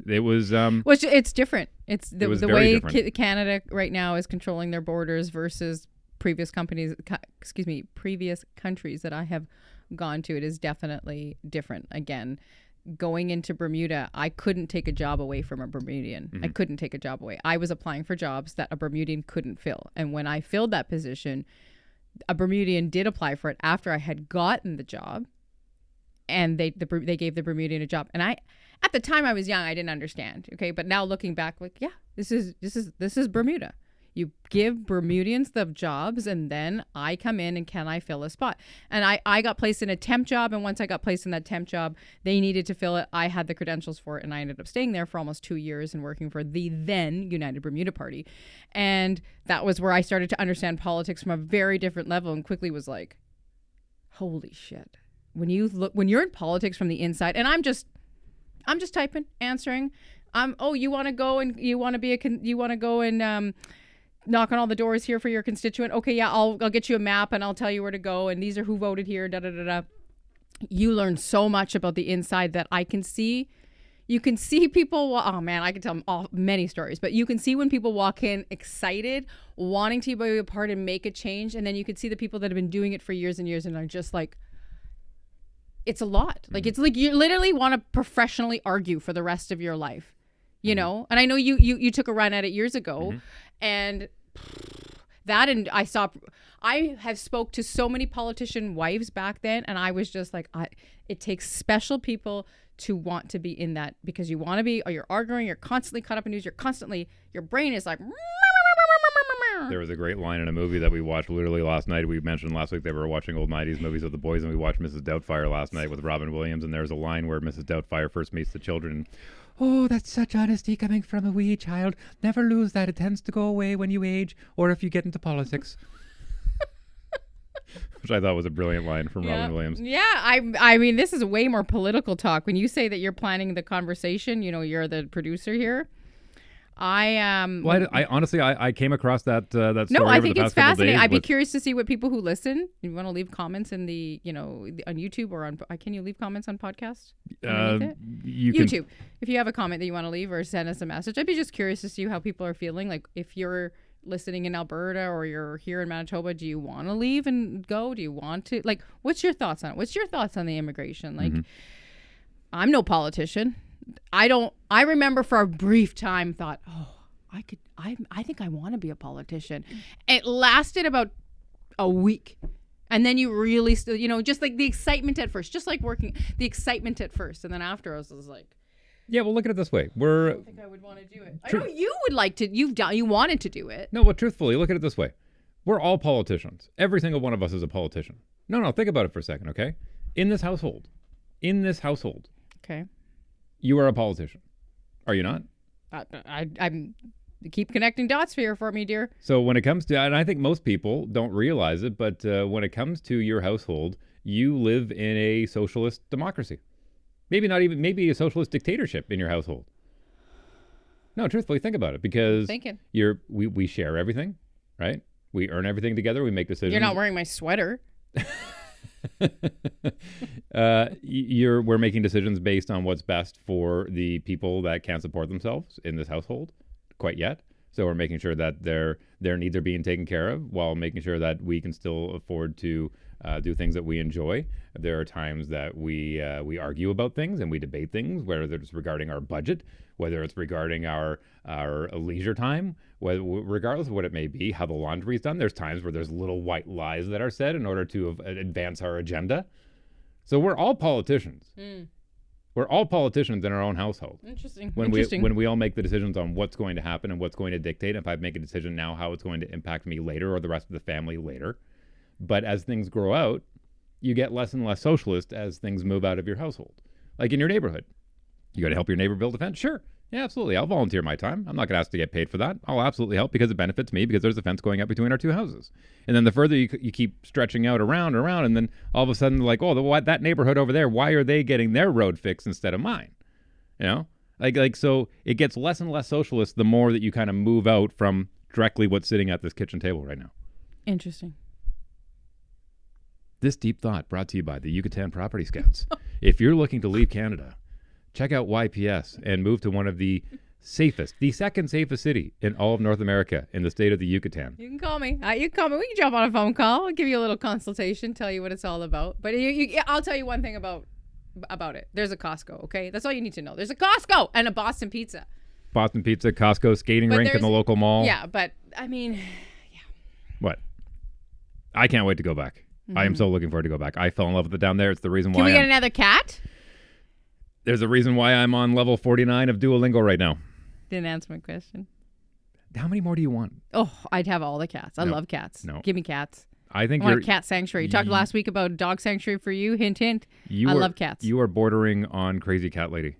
[SPEAKER 2] It was...
[SPEAKER 1] Which it's different. It's the way
[SPEAKER 2] different.
[SPEAKER 1] Canada right now is controlling their borders versus previous countries that I have gone to. It is definitely different. Again, going into Bermuda, I couldn't take a job away from a Bermudian.
[SPEAKER 2] Mm-hmm.
[SPEAKER 1] I couldn't take a job away. I was applying for jobs that a Bermudian couldn't fill. And when I filled that position, a Bermudian did apply for it after I had gotten the job. And they gave the Bermudian a job. And at the time I was young, I didn't understand. Okay. But now looking back, like, yeah, this is Bermuda. You give Bermudians the jobs, and then I come in and can I fill a spot? And I got placed in a temp job, and once I got placed in that temp job, they needed to fill it. I had the credentials for it, and I ended up staying there for almost 2 years and working for the then United Bermuda Party. And that was where I started to understand politics from a very different level, and quickly was like, holy shit. When you're in politics from the inside, and I'm just typing, answering. You want to go and knock on all the doors here for your constituent. Okay, yeah, I'll get you a map and I'll tell you where to go. And these are who voted here. Da da da da. You learn so much about the inside that I can see. You can see people. Oh man, I can tell many stories. But you can see when people walk in excited, wanting to be a part and make a change, and then you can see the people that have been doing it for years and years and are just like, it's a lot. Like, it's like you literally want to professionally argue for the rest of your life, you know? And I know you took a run at it years ago, and that, and I have spoke to so many politician wives back then, and I was just like, it takes special people to want to be in that, because you want to be, or you're arguing, you're constantly caught up in news, your brain is like.
[SPEAKER 2] There was a great line in a movie that we watched literally last night. We mentioned last week they were watching old 90s movies with the boys, and we watched Mrs. Doubtfire last night with Robin Williams, and there's a line where Mrs. Doubtfire first meets the children. Oh, that's such honesty coming from a wee child. Never lose that. It tends to go away when you age or if you get into politics. Which I thought was a brilliant line from Robin Williams.
[SPEAKER 1] Yeah, I mean, this is way more political talk. When you say that you're planning the conversation, you know, you're the producer here.
[SPEAKER 2] Well, I honestly came across that story.
[SPEAKER 1] No, I think
[SPEAKER 2] it's
[SPEAKER 1] fascinating. I'd be curious to see what people who listen. You want to leave comments in the, you know, on YouTube or on. Can you leave comments on podcast? YouTube. If you have a comment that you want to leave or send us a message, I'd be just curious to see how people are feeling. Like, if you're listening in Alberta or you're here in Manitoba, do you want to leave and go? Do you want to, like, what's your thoughts on it? What's your thoughts on the immigration? Like, I'm no politician. I remember for a brief time thought, I think I want to be a politician. It lasted about a week. And then you really still, you know, just like the excitement at first, just like working, the excitement at first. And then after I was like,
[SPEAKER 2] yeah, well, look at it this way.
[SPEAKER 1] I don't think I would want to do it. I know you would like to, you wanted to do it.
[SPEAKER 2] No, but truthfully, look at it this way. We're all politicians. Every single one of us is a politician. No, think about it for a second, okay? In this household,
[SPEAKER 1] okay,
[SPEAKER 2] you are a politician. Are you not?
[SPEAKER 1] I'm keep connecting dots here for me, dear.
[SPEAKER 2] So when it comes to, and I think most people don't realize it, but when it comes to your household, you live in a socialist democracy. Maybe a socialist dictatorship in your household. No, truthfully, think about it, because we share everything, right? We earn everything together. We make decisions.
[SPEAKER 1] You're not wearing my sweater.
[SPEAKER 2] We're making decisions based on what's best for the people that can't support themselves in this household quite yet. So we're making sure that their needs are being taken care of, while making sure that we can still afford to do things that we enjoy. There are times that we argue about things and we debate things, whether it's regarding our budget, whether it's regarding our leisure time, regardless of what it may be, how the laundry is done. There's times where there's little white lies that are said in order to advance our agenda. So we're all politicians. We're all politicians in our own household.
[SPEAKER 1] Interesting.
[SPEAKER 2] When we all make the decisions on what's going to happen and what's going to dictate, if I make a decision now, how it's going to impact me later or the rest of the family later. But as things grow out, you get less and less socialist as things move out of your household. Like in your neighborhood. You got to help your neighbor build a fence? Sure. Yeah, absolutely. I'll volunteer my time. I'm not going to ask to get paid for that. I'll absolutely help because it benefits me, because there's a fence going up between our two houses. And then the further you keep stretching out around, and then all of a sudden, like, that neighborhood over there, why are they getting their road fixed instead of mine? You know? Like so it gets less and less socialist the more that you kind of move out from directly what's sitting at this kitchen table right now.
[SPEAKER 1] Interesting.
[SPEAKER 2] This deep thought brought to you by the Yucatan Property Scouts. If you're looking to leave Canada, check out YPS and move to one of the second safest city in all of North America, in the state of the Yucatan.
[SPEAKER 1] You can call me. We can jump on a phone call. I'll give you a little consultation, tell you what it's all about. But I'll tell you one thing about it. There's a Costco, okay? That's all you need to know. There's a Costco and a Boston Pizza.
[SPEAKER 2] Boston Pizza, Costco, skating rink in the local mall.
[SPEAKER 1] Yeah, but I mean, yeah.
[SPEAKER 2] What? I can't wait to go back. I am so looking forward to go back. I fell in love with it down there. It's the reason why.
[SPEAKER 1] Can we get another cat?
[SPEAKER 2] There's a reason why I'm on level 49 of Duolingo right now.
[SPEAKER 1] Didn't answer my question.
[SPEAKER 2] How many more do you want?
[SPEAKER 1] Oh, I'd have all the cats. I love cats.
[SPEAKER 2] No.
[SPEAKER 1] Give me cats.
[SPEAKER 2] I
[SPEAKER 1] want a cat sanctuary. You talked last week about dog sanctuary for you. Hint, hint. I love cats.
[SPEAKER 2] You are bordering on crazy cat lady.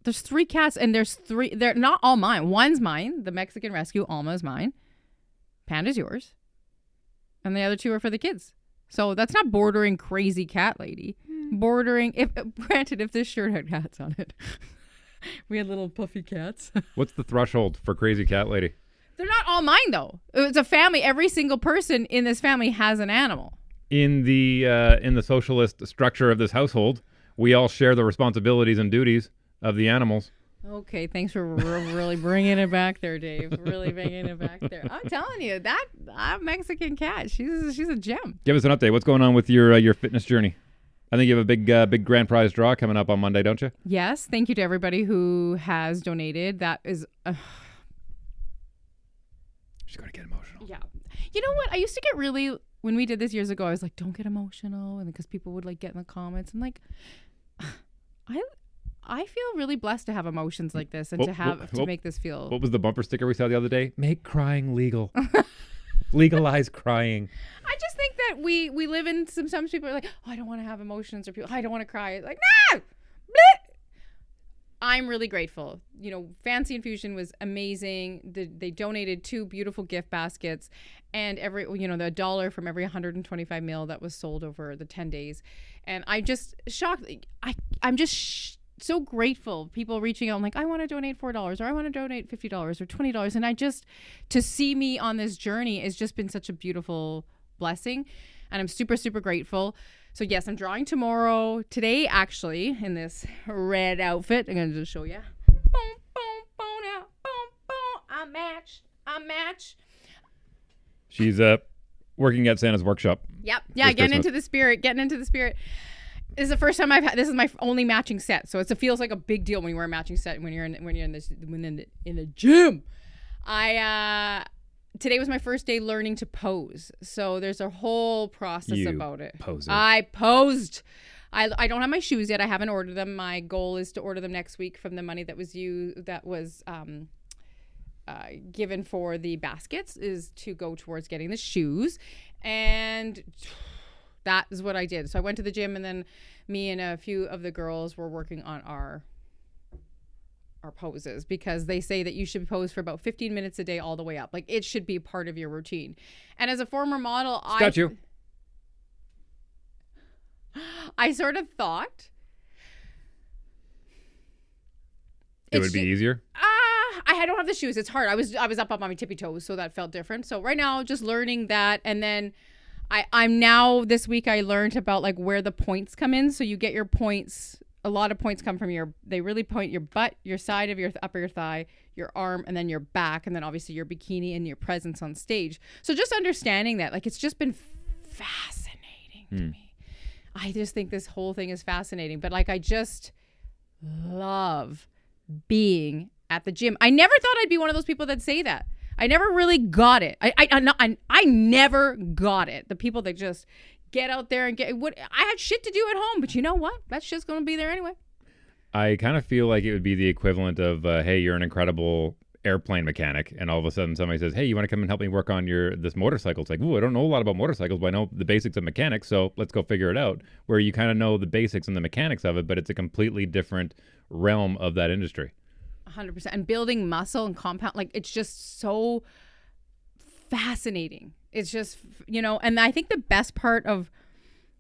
[SPEAKER 1] There's 3 cats, and there's 3. They're not all mine. One's mine. The Mexican Rescue, Alma's mine. Panda's yours. And the other 2 are for the kids. So that's not bordering crazy cat lady. Bordering, if this shirt had cats on it. We had little puffy cats.
[SPEAKER 2] What's the threshold for crazy cat lady?
[SPEAKER 1] They're not all mine, though. It's a family. Every single person in this family has an animal.
[SPEAKER 2] In the socialist structure of this household, we all share the responsibilities and duties of the animals.
[SPEAKER 1] Okay, thanks for really bringing it back there, Dave. Really bringing it back there. I'm telling you, that Mexican cat, she's a gem.
[SPEAKER 2] Give us an update. What's going on with your fitness journey? I think you have a big grand prize draw coming up on Monday, don't you?
[SPEAKER 1] Yes. Thank you to everybody who has donated. That is...
[SPEAKER 2] She's going to get emotional.
[SPEAKER 1] Yeah. You know what? I used to get really... When we did this years ago, I was like, don't get emotional. And because people would like get in the comments. I'm like, I feel really blessed to have emotions like this and to make this feel...
[SPEAKER 2] What was the bumper sticker we saw the other day? Make crying legal. Legalize crying.
[SPEAKER 1] I just think that we live in sometimes people are like, oh, I don't want to have emotions, or people, I don't want to cry. It's like, no! Bleh! I'm really grateful. You know, Fancy Infusion was amazing. They donated 2 beautiful gift baskets, and the $1 from every 125 mil that was sold over the 10 days. And I just shocked. I'm just so grateful. People reaching out, I'm like, I want to donate $4, or I want to donate $50 or $20. And to see me on this journey has just been such a beautiful blessing. And I'm super, super grateful. So yes, I'm drawing tomorrow. Today, actually, in this red outfit, I'm going to just show you. Boom, boom, boom, now. Boom, boom. I'm matched.
[SPEAKER 2] She's working at Santa's workshop.
[SPEAKER 1] Yep. Yeah, getting into the spirit. This is the first time this is my only matching set. So it feels like a big deal when you wear a matching set when you're in the gym. Today was my first day learning to pose. So there's a whole process about it.
[SPEAKER 2] Poser.
[SPEAKER 1] I posed. I don't have my shoes yet. I haven't ordered them. My goal is to order them next week from the money that was given for the baskets is to go towards getting the shoes. And that is what I did. So I went to the gym, and then me and a few of the girls were working on our poses, because they say that you should pose for about 15 minutes a day all the way up. Like, it should be part of your routine. And as a former model, I sort of thought
[SPEAKER 2] it would be easier.
[SPEAKER 1] I don't have the shoes. It's hard. I was up on my tippy toes, so that felt different. So right now, just learning that, and then I'm now this week I learned about like where the points come in. So you get your points. A lot of points come from they really point your butt, your side of your upper thigh, your arm, and then your back, and then obviously your bikini and your presence on stage. So just understanding that, like, it's just been fascinating to me. I just think this whole thing is fascinating. But like, I just love being at the gym. I never thought I'd be one of those people that say that. I never really got it. I never got it. The people that just get out there and get what I had shit to do at home, but you know what? That shit's gonna be there anyway.
[SPEAKER 2] I kind of feel like it would be the equivalent of, hey, you're an incredible airplane mechanic, and all of a sudden somebody says, hey, you want to come and help me work on this motorcycle? It's like, ooh, I don't know a lot about motorcycles, but I know the basics of mechanics, so let's go figure it out. Where you kind of know the basics and the mechanics of it, but it's a completely different realm of that industry.
[SPEAKER 1] 100%. And building muscle and compound, like, it's just so fascinating. It's just, and I think the best part of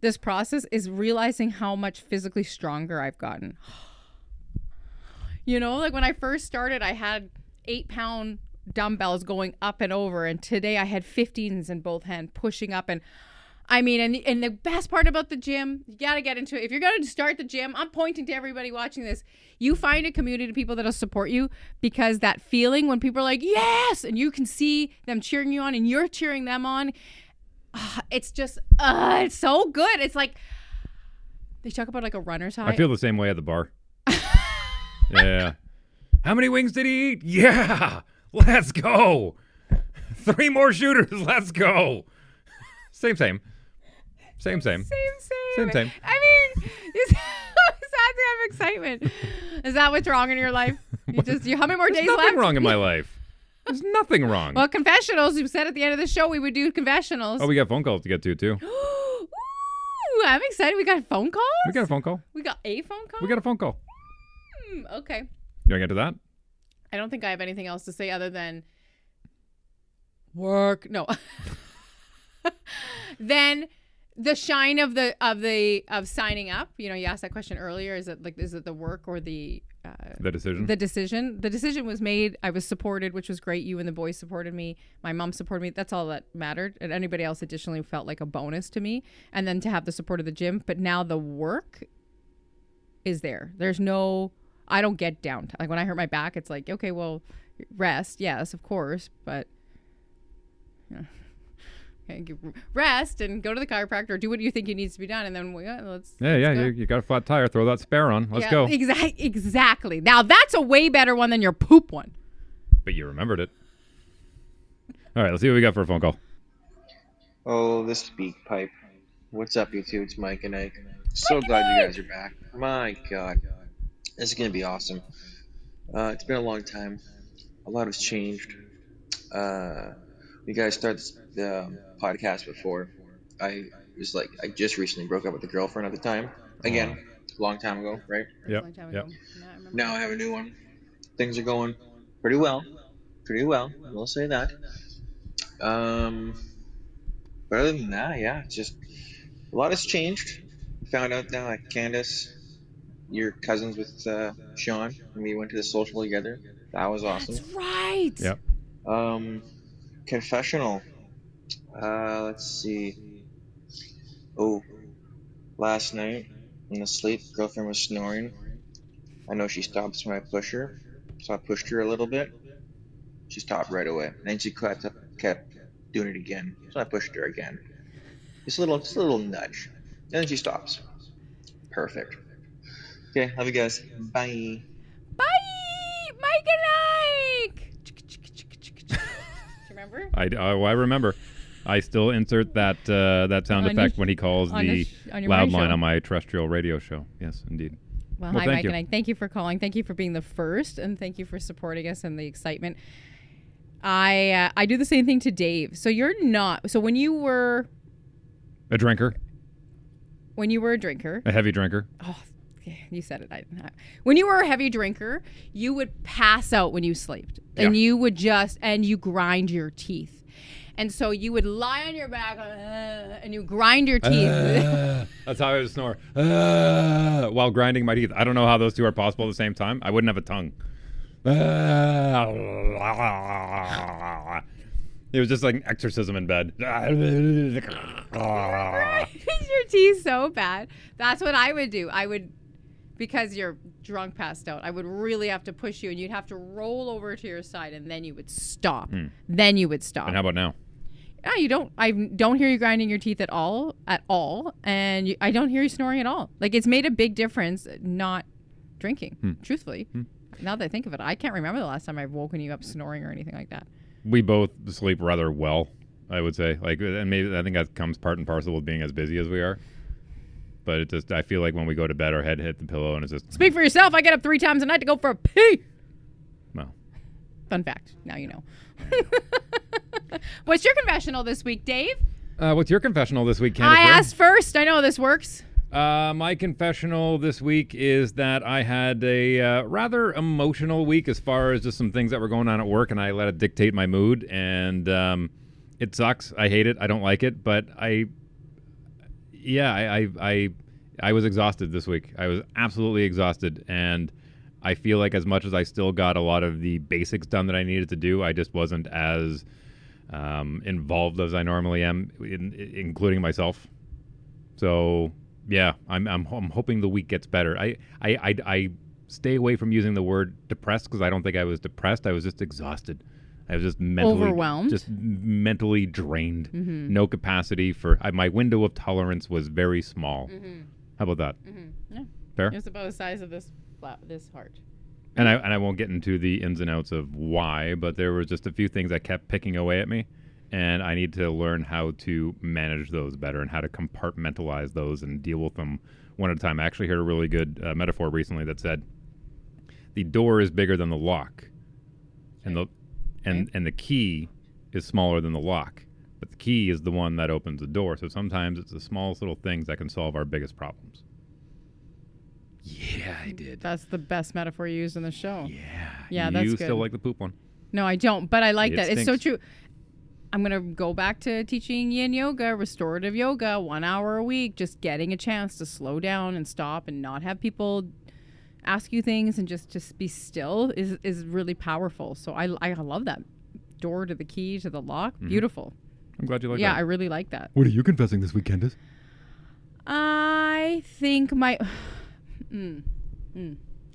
[SPEAKER 1] this process is realizing how much physically stronger I've gotten. Like when I first started, I had 8-pound dumbbells going up and over, and today I had 15s in both hands pushing up. And I mean, and the best part about the gym, you got to get into it. If you're going to start the gym, I'm pointing to everybody watching this. You find a community of people that'll support you, because that feeling when people are like, yes, and you can see them cheering you on and you're cheering them on. It's just, it's so good. It's like, they talk about like a runner's high.
[SPEAKER 2] I feel the same way at the bar. Yeah. How many wings did he eat? Yeah. Let's go. 3 more shooters. Let's go. Same. Same.
[SPEAKER 1] I mean, is that to have excitement? Is that what's wrong in your life? How many more days left?
[SPEAKER 2] There's nothing wrong in my life. There's nothing wrong.
[SPEAKER 1] Well, confessionals. You said at the end of the show we would do confessionals.
[SPEAKER 2] Oh, we got phone calls to get to too.
[SPEAKER 1] Ooh, I'm excited. We got phone calls?
[SPEAKER 2] We got a phone call.
[SPEAKER 1] We got a phone call?
[SPEAKER 2] We got a phone call.
[SPEAKER 1] Okay.
[SPEAKER 2] You want to get to that?
[SPEAKER 1] I don't think I have anything else to say other than work. No. Then the shine of signing up. You asked that question earlier. Is it the work or the
[SPEAKER 2] decision?
[SPEAKER 1] The decision. The decision was made. I was supported, which was great. You and the boys supported me. My mom supported me. That's all that mattered. And anybody else additionally felt like a bonus to me. And then to have the support of the gym. But now the work is there. There's no. I don't get down. Like when I hurt my back, it's like, okay, well, rest. Yes, of course. But Okay, rest and go to the chiropractor, or do what you think it needs to be done, and then let's
[SPEAKER 2] Yeah,
[SPEAKER 1] go.
[SPEAKER 2] you got a flat tire. Throw that spare on. Let's go.
[SPEAKER 1] Exactly. Now that's a way better one than your poop one.
[SPEAKER 2] But you remembered it. All right, let's see what we got for a phone call.
[SPEAKER 3] Oh, the speak pipe. What's up, you two? It's Mike and Ike. So glad you guys are back. My God. This is going to be awesome. It's been a long time. A lot has changed. You guys started the podcast before. I just recently broke up with a girlfriend at the time. Again, long time ago, right?
[SPEAKER 2] Yep.
[SPEAKER 3] Now I have a new one. Things are going pretty well. We'll say that. But other than that, yeah, it's just a lot has changed. Found out now that Candace, you're cousins with Sean, and we went to the social together. That was awesome.
[SPEAKER 1] That's right.
[SPEAKER 2] Yep.
[SPEAKER 3] Confessional. Let's see. Oh, last night in the sleep, girlfriend was snoring. I know she stops when I push her, so I pushed her a little bit. She stopped right away. And then she kept doing it again, so I pushed her again. Just a little nudge. And then she stops. Perfect. Okay, love you guys. Bye.
[SPEAKER 1] Bye, Mike and Ike. Do you remember?
[SPEAKER 2] I remember. I still insert that sound effect when he calls the loud line on my terrestrial radio show. Yes, indeed.
[SPEAKER 1] Well, hi, Mike and Ike. Thank you for calling. Thank you for being the first, and thank you for supporting us and the excitement. I do the same thing to Dave. So you're not. So when you were
[SPEAKER 2] a drinker.
[SPEAKER 1] When you were a drinker.
[SPEAKER 2] A heavy drinker.
[SPEAKER 1] Oh, you said it. When you were a heavy drinker, you would pass out when you slept. And you would you grind your teeth. And so you would lie on your back and you grind your teeth.
[SPEAKER 2] That's how I would snore. While grinding my teeth. I don't know how those two are possible at the same time. I wouldn't have a tongue. It was just like an exorcism in bed.
[SPEAKER 1] Your teeth so bad. That's what I would do. Because you're drunk, passed out, I would really have to push you, and you'd have to roll over to your side, and then you would stop. Then you would stop.
[SPEAKER 2] And how about now?
[SPEAKER 1] Yeah, you don't. I don't hear you grinding your teeth at all, and I don't hear you snoring at all. Like, it's made a big difference not drinking. Truthfully, now that I think of it, I can't remember the last time I've woken you up snoring or anything like that.
[SPEAKER 2] We both sleep rather well, I would say. Like, and maybe I think that comes part and parcel with being as busy as we are. But it just, I feel like when we go to bed, our head hit the pillow, and it's just.
[SPEAKER 1] Speak for yourself. I get up 3 times a night to go for a pee.
[SPEAKER 2] Well.
[SPEAKER 1] Fun fact. Now you know. What's your confessional this week, Dave?
[SPEAKER 2] What's your confessional this week, Candace?
[SPEAKER 1] I asked first. I know this works.
[SPEAKER 2] My confessional this week is that I had a rather emotional week as far as just some things that were going on at work, and I let it dictate my mood, and it sucks. I hate it. I don't like it, but I was exhausted this week. I was absolutely exhausted, and I feel like as much as I still got a lot of the basics done that I needed to do, I just wasn't as involved as I normally am, including myself. So yeah, I'm hoping the week gets better. I stay away from using the word depressed because I don't think I was depressed. I was just exhausted. I was just mentally
[SPEAKER 1] overwhelmed,
[SPEAKER 2] just mentally drained. No capacity for my window of tolerance was very small. How about that?
[SPEAKER 1] Yeah.
[SPEAKER 2] Fair.
[SPEAKER 1] It's about the size of this heart.
[SPEAKER 2] And I won't get into the ins and outs of why, but there were just a few things that kept picking away at me, and I need to learn how to manage those better and how to compartmentalize those and deal with them one at a time. I actually heard a really good metaphor recently that said the door is bigger than the lock, and the key is smaller than the lock, but the key is the one that opens the door. So sometimes it's the smallest little things that can solve our biggest problems. Yeah, I did.
[SPEAKER 1] That's the best metaphor you used in the show.
[SPEAKER 2] Yeah,
[SPEAKER 1] that's good.
[SPEAKER 2] You still like the poop one?
[SPEAKER 1] No, I don't, but I like that.
[SPEAKER 2] Stinks.
[SPEAKER 1] It's so true. I'm going to go back to teaching yin yoga, restorative yoga, 1 hour a week, just getting a chance to slow down and stop and not have people ask you things and just be still is really powerful. So I love that. Door to the key to the lock. Beautiful.
[SPEAKER 2] I'm glad you like that.
[SPEAKER 1] Yeah, I really like that.
[SPEAKER 2] What are you confessing this week, Candace?
[SPEAKER 1] I think my...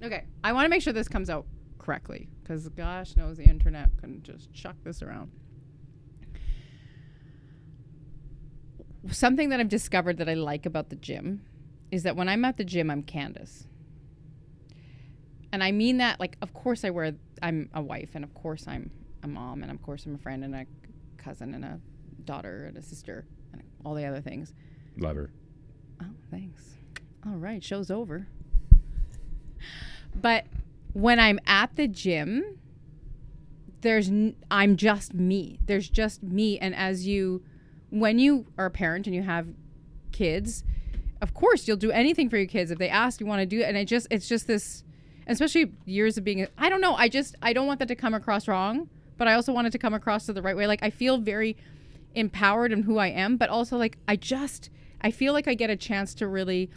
[SPEAKER 1] Okay, I want to make sure this comes out correctly because gosh knows the internet can just chuck this around. something that I've discovered that I like about the gym is that when I'm at the gym, I'm Candace. And I mean that, like, of course I'm a wife, and of course I'm a mom, and of course I'm a friend and a cousin and a daughter and a sister and all the other things.
[SPEAKER 2] Love her.
[SPEAKER 1] Oh, thanks. All right, show's over. But when I'm at the gym, I'm just me. There's just me. And when you are a parent and you have kids, of course you'll do anything for your kids if they ask, you want to do it. And it's just this, especially years of being, I don't know. I don't want that to come across wrong, but I also want it to come across to the right way. Like, I feel very empowered in who I am, but also like, I feel like I get a chance to really,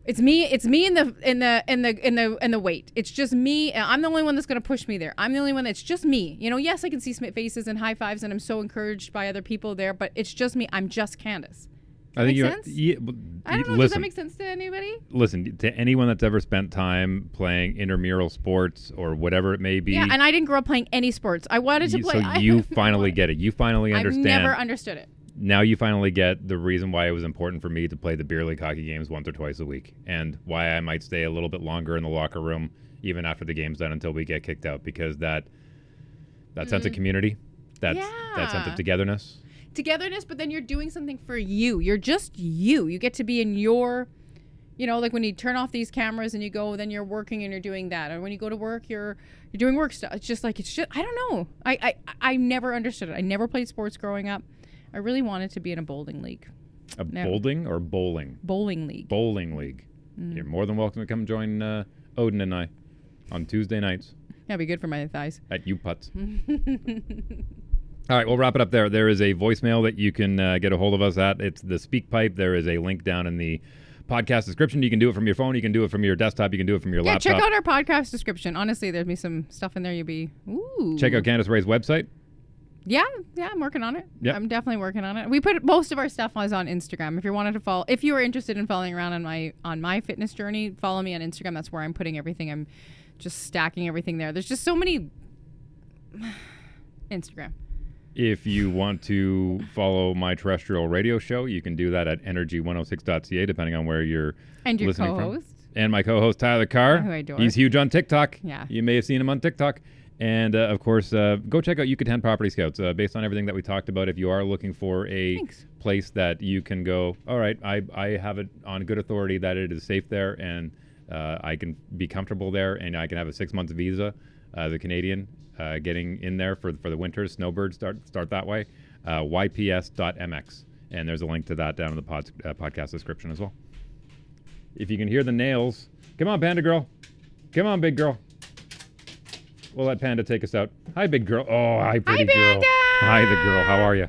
[SPEAKER 1] it's me in the weight. It's just me. I'm the only one that's going to push me there. I'm the only one that's just me. You know, yes, I can see faces and high fives, and I'm so encouraged by other people there, but it's just me. I'm just Candace. I think sense? I don't know. Does that make sense to anybody?
[SPEAKER 2] Listen, to anyone that's ever spent time playing intramural sports or whatever it may be.
[SPEAKER 1] Yeah, and I didn't grow up playing any sports. I wanted to play.
[SPEAKER 2] So you finally get it. You finally understand.
[SPEAKER 1] I've never understood it.
[SPEAKER 2] Now you finally get the reason why it was important for me to play the beer league hockey games once or twice a week, and why I might stay a little bit longer in the locker room even after the game's done until we get kicked out, because that sense of community, that sense of togetherness,
[SPEAKER 1] but then you're doing something for you. You're just you. You get to be in your, like when you turn off these cameras and you go, then you're working and you're doing that. And when you go to work, you're doing work stuff. It's just I don't know. I never understood it. I never played sports growing up. I really wanted to be in a bowling league.
[SPEAKER 2] Bowling or bowling?
[SPEAKER 1] Bowling league.
[SPEAKER 2] Bowling league. You're more than welcome to come join Odin and I on Tuesday nights.
[SPEAKER 1] That'd be good for my thighs.
[SPEAKER 2] At U-Putts. All right, we'll wrap it up there. There is a voicemail that you can get a hold of us at. It's the Speak Pipe. There is a link down in the podcast description. You can do it from your phone. You can do it from your desktop. You can do it from your laptop.
[SPEAKER 1] Yeah, check out our podcast description. Honestly, there'd be some stuff in there you'd be, ooh.
[SPEAKER 2] Check out Candace Rae's website.
[SPEAKER 1] Yeah, I'm working on it.
[SPEAKER 2] Yep.
[SPEAKER 1] I'm definitely working on it. We put most of our stuff on Instagram. If you were interested in following around on my fitness journey, follow me on Instagram. That's where I'm putting everything. I'm just stacking everything there. There's just so many Instagram.
[SPEAKER 2] If you want to follow my terrestrial radio show, you can do that at energy106.ca, depending on where you're listening from. And your co-host. And my co-host, Tyler Carr.
[SPEAKER 1] Who I adore.
[SPEAKER 2] He's huge on TikTok.
[SPEAKER 1] Yeah.
[SPEAKER 2] You may have seen him on TikTok. And, of course, go check out Yucatan Property Scouts. Based on everything that we talked about, if you are looking for a place that you can go, all right, I have it on good authority that it is safe there, and I can be comfortable there, and I can have a 6-month visa as a Canadian getting in there for the winters. Snowbirds start that way. YPS.mx. And there's a link to that down in the podcast description as well. If you can hear the nails, come on, Panda Girl. Come on, big girl. We'll let Panda take us out. Hi, big girl. Oh, hi, pretty girl.
[SPEAKER 1] Panda!
[SPEAKER 2] Hi, the girl. How are you?